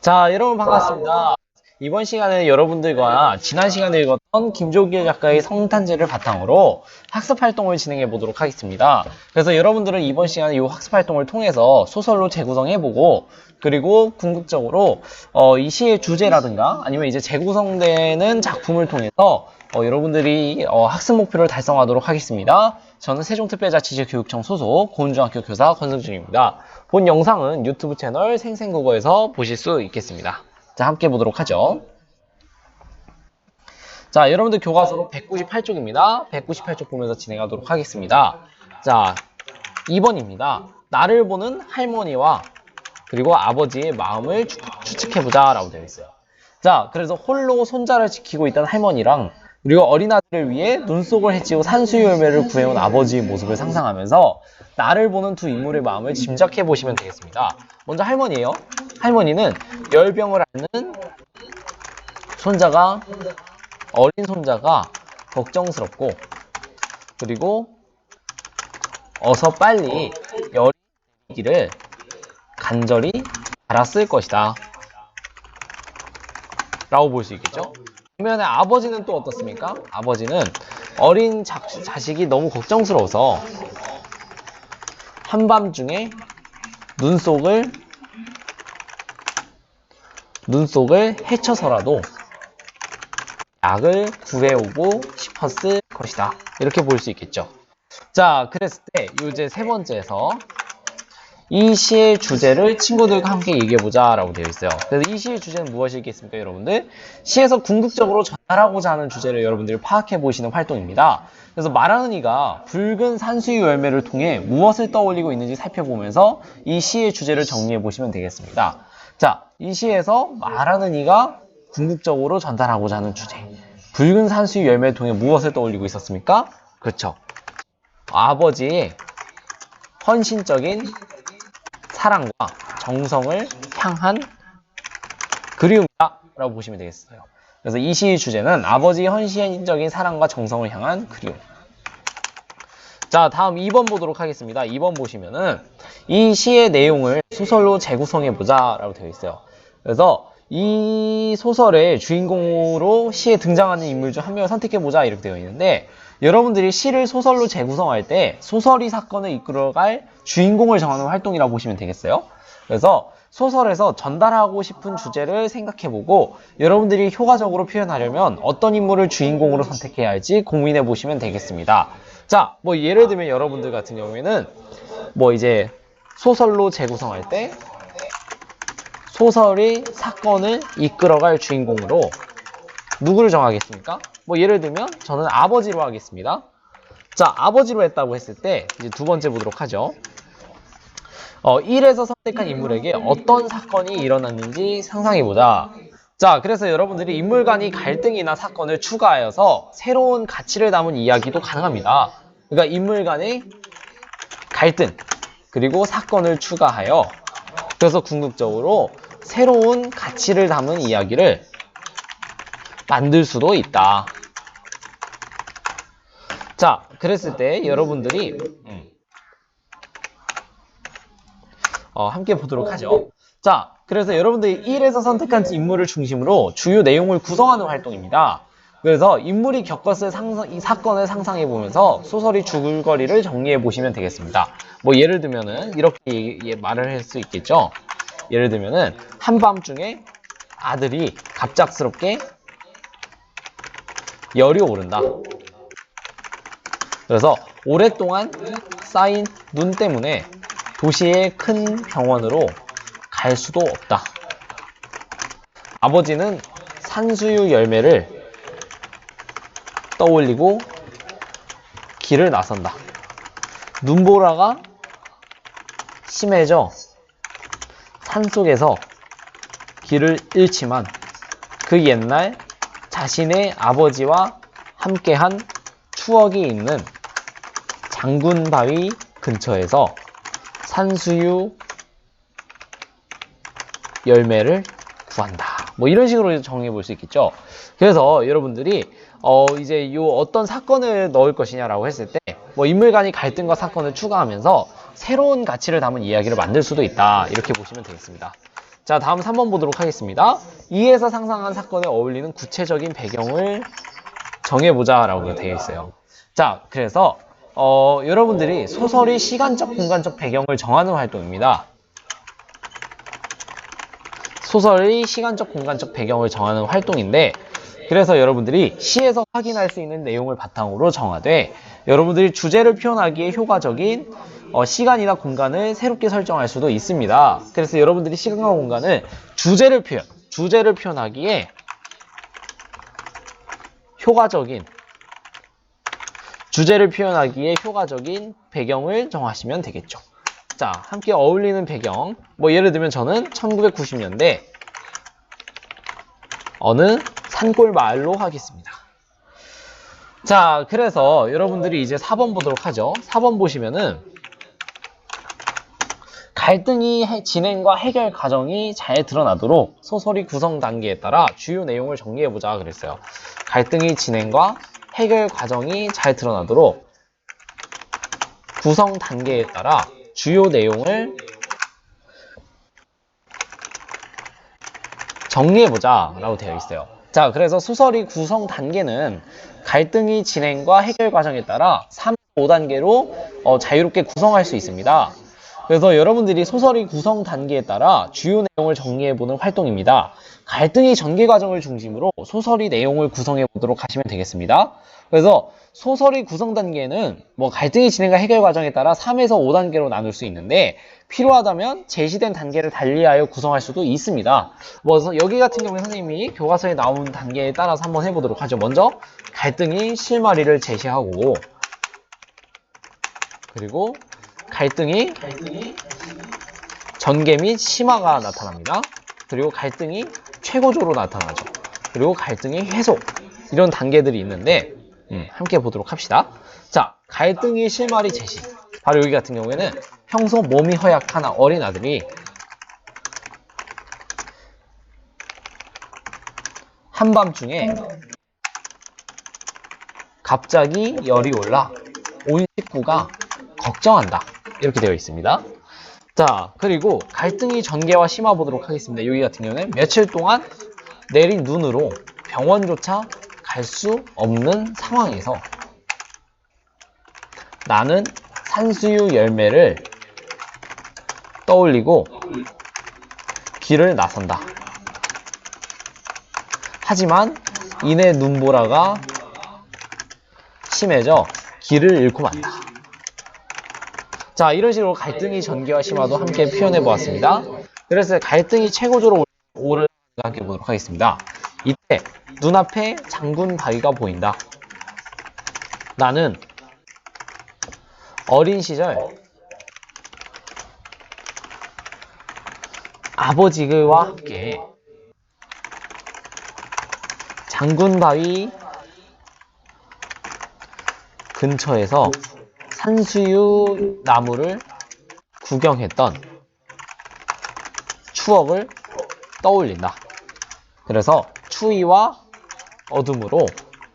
자, 여러분 반갑습니다. 이번 시간에 여러분들과 지난 시간에 읽었던 김종길 작가의 성탄제를 바탕으로 학습 활동을 진행해 보도록 하겠습니다. 그래서 여러분들은 이번 시간에 이 학습 활동을 통해서 소설로 재구성해보고, 그리고 궁극적으로 이 시의 주제라든가 아니면 이제 재구성되는 작품을 통해서 여러분들이 학습 목표를 달성하도록 하겠습니다. 저는 세종특별자치제교육청 소속 고운중학교 교사 권승준입니다. 본 영상은 유튜브 채널 생생국어에서 보실 수 있겠습니다. 자, 함께 보도록 하죠. 자, 여러분들 교과서로 198쪽입니다. 198쪽 보면서 진행하도록 하겠습니다. 자, 2번입니다. 나를 보는 할머니와 그리고 아버지의 마음을 추측해보자 라고 되어 있어요. 자, 그래서 홀로 손자를 지키고 있던 할머니랑 그리고 어린아들을 위해 눈속을 헤치고 산수유 열매를 구해온 아버지의 모습을 상상하면서 나를 보는 두 인물의 마음을 짐작해 보시면 되겠습니다. 먼저 할머니예요. 할머니는 열병을 앓는 손자가, 어린 손자가 걱정스럽고, 그리고 어서 빨리 열이 내리기를 간절히 바랐을 것이다 라고 볼 수 있겠죠. 반면에 아버지는 또 어떻습니까? 아버지는 어린 자식이 너무 걱정스러워서 한밤중에 눈속을 헤쳐서라도 약을 구해오고 싶었을 것이다. 이렇게 볼 수 있겠죠. 자, 그랬을 때 이제 세 번째에서 이 시의 주제를 친구들과 함께 얘기해보자 라고 되어 있어요. 그래서 이 시의 주제는 무엇이겠습니까, 여러분들? 시에서 궁극적으로 전달하고자 하는 주제를 여러분들이 파악해 보시는 활동입니다. 그래서 말하는 이가 붉은 산수유 열매를 통해 무엇을 떠올리고 있는지 살펴보면서 이 시의 주제를 정리해 보시면 되겠습니다. 자, 이 시에서 말하는 이가 궁극적으로 전달하고자 하는 주제. 붉은 산수유 열매를 통해 무엇을 떠올리고 있었습니까? 그렇죠. 아버지의 헌신적인 사랑과 정성을 향한 그리움이다 라고 보시면 되겠어요. 그래서 이 시의 주제는 아버지의 헌신적인 사랑과 정성을 향한 그리움. 자, 다음 2번 보도록 하겠습니다. 2번 보시면은 이 시의 내용을 소설로 재구성해보자 라고 되어 있어요. 그래서 이 소설의 주인공으로 시에 등장하는 인물 중 한 명을 선택해보자 이렇게 되어 있는데, 여러분들이 시를 소설로 재구성할 때 소설이 사건을 이끌어갈 주인공을 정하는 활동이라고 보시면 되겠어요. 그래서 소설에서 전달하고 싶은 주제를 생각해보고 여러분들이 효과적으로 표현하려면 어떤 인물을 주인공으로 선택해야 할지 고민해 보시면 되겠습니다. 자, 뭐 예를 들면 여러분들 같은 경우에는 뭐 이제 소설로 재구성할 때 소설의 사건을 이끌어갈 주인공으로 누구를 정하겠습니까? 뭐 예를 들면 저는 아버지로 하겠습니다. 자, 아버지로 했다고 했을 때 이제 두 번째 보도록 하죠. 1에서 선택한 인물에게 어떤 사건이 일어났는지 상상해보자. 자, 그래서 여러분들이 인물 간의 갈등이나 사건을 추가하여서 새로운 가치를 담은 이야기도 가능합니다. 그러니까 인물 간의 갈등 그리고 사건을 추가하여 그래서 궁극적으로 새로운 가치를 담은 이야기를 만들 수도 있다. 자, 그랬을 때 여러분들이 함께 보도록 하죠. 자, 그래서 여러분들이 1에서 선택한 인물을 중심으로 주요 내용을 구성하는 활동입니다. 그래서 인물이 겪었을 이 사건을 상상해 보면서 소설의 줄거리를 정리해 보시면 되겠습니다. 뭐 예를 들면은 이렇게 말을 할 수 있겠죠. 예를 들면은 한밤중에 아들이 갑작스럽게 열이 오른다. 그래서 오랫동안 쌓인 눈 때문에 도시의 큰 병원으로 갈 수도 없다. 아버지는 산수유 열매를 떠올리고 길을 나선다. 눈보라가 심해져 산속에서 길을 잃지만 그 옛날 자신의 아버지와 함께한 추억이 있는 장군바위 근처에서 산수유 열매를 구한다. 뭐 이런 식으로 정해 볼 수 있겠죠. 그래서 여러분들이 이제 어떤 사건을 넣을 것이냐라고 했을 때 뭐 인물 간의 갈등과 사건을 추가하면서 새로운 가치를 담은 이야기를 만들 수도 있다. 이렇게 보시면 되겠습니다. 자, 다음 3번 보도록 하겠습니다. 이에서 상상한 사건에 어울리는 구체적인 배경을 정해보자 라고 되어 있어요. 자, 그래서 여러분들이 소설이 시간적, 공간적 배경을 정하는 활동입니다. 소설이 시간적, 공간적 배경을 정하는 활동인데, 그래서 여러분들이 시에서 확인할 수 있는 내용을 바탕으로 정하되, 여러분들이 주제를 표현하기에 효과적인 시간이나 공간을 새롭게 설정할 수도 있습니다. 그래서 여러분들이 시간과 공간을 주제를 표현하기에 효과적인 배경을 정하시면 되겠죠. 자, 함께 어울리는 배경. 뭐 예를 들면 저는 1990년대 어느 산골 마을로 하겠습니다. 자, 그래서 여러분들이 이제 4번 보도록 하죠. 4번 보시면은 갈등이 진행과 해결 과정이 잘 드러나도록 소설이 구성 단계에 따라 주요 내용을 정리해보자 그랬어요. 갈등이 진행과 해결 과정이 잘 드러나도록 구성 단계에 따라 주요 내용을 정리해보자 라고 되어 있어요. 자, 그래서 소설이 구성 단계는 갈등이 진행과 해결 과정에 따라 3, 5단계로 자유롭게 구성할 수 있습니다. 그래서 여러분들이 소설이 구성 단계에 따라 주요 내용을 정리해보는 활동입니다. 갈등이 전개 과정을 중심으로 소설이 내용을 구성해보도록 하시면 되겠습니다. 그래서 소설이 구성 단계는 뭐 갈등이 진행과 해결 과정에 따라 3에서 5단계로 나눌 수 있는데 필요하다면 제시된 단계를 달리하여 구성할 수도 있습니다. 뭐 여기 같은 경우에 선생님이 교과서에 나온 단계에 따라서 한번 해보도록 하죠. 먼저 갈등이 실마리를 제시하고, 그리고 갈등이 전개 및 심화가 나타납니다. 그리고 갈등이 최고조로 나타나죠. 그리고 갈등이 해소, 이런 단계들이 있는데 함께 보도록 합시다. 자, 갈등이 실마리 제시. 바로 여기 같은 경우에는 평소 몸이 허약한 어린 아들이 한밤중에 갑자기 열이 올라 온 식구가 걱정한다. 이렇게 되어 있습니다. 자, 그리고 갈등이 전개와 심화 보도록 하겠습니다. 여기 같은 경우는 며칠 동안 내린 눈으로 병원조차 갈 수 없는 상황에서 나는 산수유 열매를 떠올리고 길을 나선다. 하지만 이내 눈보라가 심해져 길을 잃고 만다. 자, 이런 식으로 갈등이 전개와 심화도 함께 표현해 보았습니다. 그래서 갈등이 최고조로 오를 함께 보도록 하겠습니다. 이때 눈앞에 장군 바위가 보인다. 나는 어린 시절 아버지와 함께 장군 바위 근처에서 산수유 나무를 구경했던 추억을 떠올린다. 그래서 추위와 어둠으로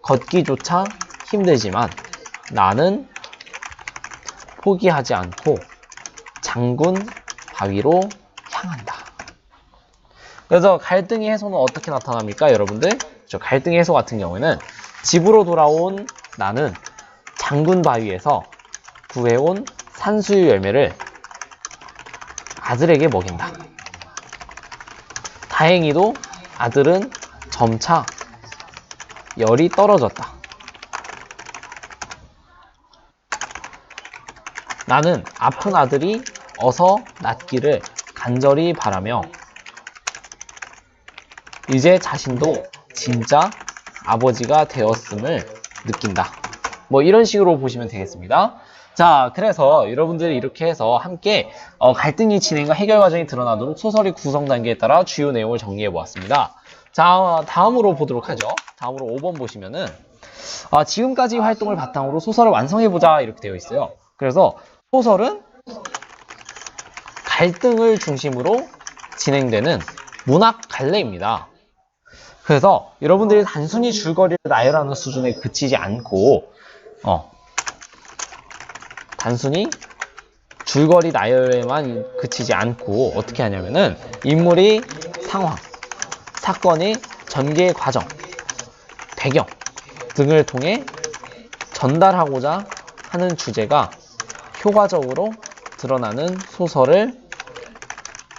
걷기조차 힘들지만 나는 포기하지 않고 장군 바위로 향한다. 그래서 갈등의 해소는 어떻게 나타납니까, 여러분들? 갈등의 해소 같은 경우에는 집으로 돌아온 나는 장군 바위에서 구해온 산수유 열매를 아들에게 먹인다. 다행히도 아들은 점차 열이 떨어졌다. 나는 아픈 아들이 어서 낫기를 간절히 바라며 이제 자신도 진짜 아버지가 되었음을 느낀다. 뭐 이런 식으로 보시면 되겠습니다. 자, 그래서 여러분들이 이렇게 해서 함께 갈등이 진행과 해결 과정이 드러나도록 소설의 구성 단계에 따라 주요 내용을 정리해 보았습니다. 자, 다음으로 보도록 하죠. 다음으로 5번 보시면은 지금까지 활동을 바탕으로 소설을 완성해 보자 이렇게 되어 있어요. 그래서 소설은 갈등을 중심으로 진행되는 문학 갈래입니다. 그래서 여러분들이 단순히 줄거리를 나열하는 수준에 그치지 않고 단순히 줄거리 나열에만 그치지 않고 어떻게 하냐면은 인물이 상황, 사건의 전개 과정, 배경 등을 통해 전달하고자 하는 주제가 효과적으로 드러나는 소설을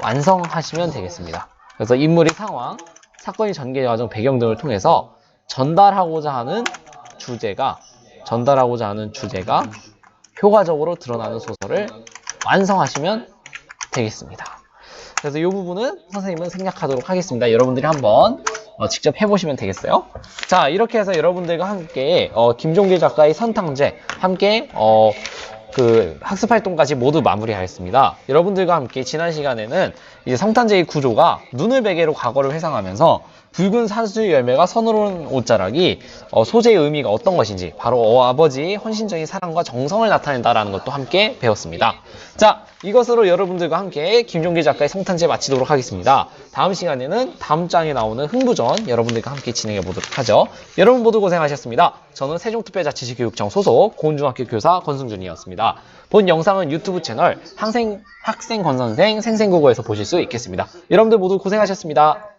완성하시면 되겠습니다. 그래서 인물이 상황, 사건의 전개 과정, 배경 등을 통해서 전달하고자 하는 주제가 효과적으로 드러나는 소설을 완성하시면 되겠습니다. 그래서 이 부분은 선생님은 생략하도록 하겠습니다. 여러분들이 한번 직접 해보시면 되겠어요. 자, 이렇게 해서 여러분들과 함께 김종길 작가의 선탕제 함께 그 학습활동까지 모두 마무리하였습니다. 여러분들과 함께 지난 시간에는 이제 성탄제의 구조가 눈을 베개로 과거를 회상하면서 붉은 산수 열매가 서늘한 옷자락이 소재의 의미가 어떤 것인지 바로 아버지의 헌신적인 사랑과 정성을 나타낸다라는 것도 함께 배웠습니다. 자, 이것으로 여러분들과 함께 김종길 작가의 성탄제 마치도록 하겠습니다. 다음 시간에는 다음 장에 나오는 흥부전 여러분들과 함께 진행해 보도록 하죠. 여러분 모두 고생하셨습니다. 저는 세종특별자치시교육청 소속 고은중학교 교사 권승준이었습니다. 본 영상은 유튜브 채널 학생 권선생 생생국어에서 보실 수 있겠습니다. 여러분들 모두 고생하셨습니다.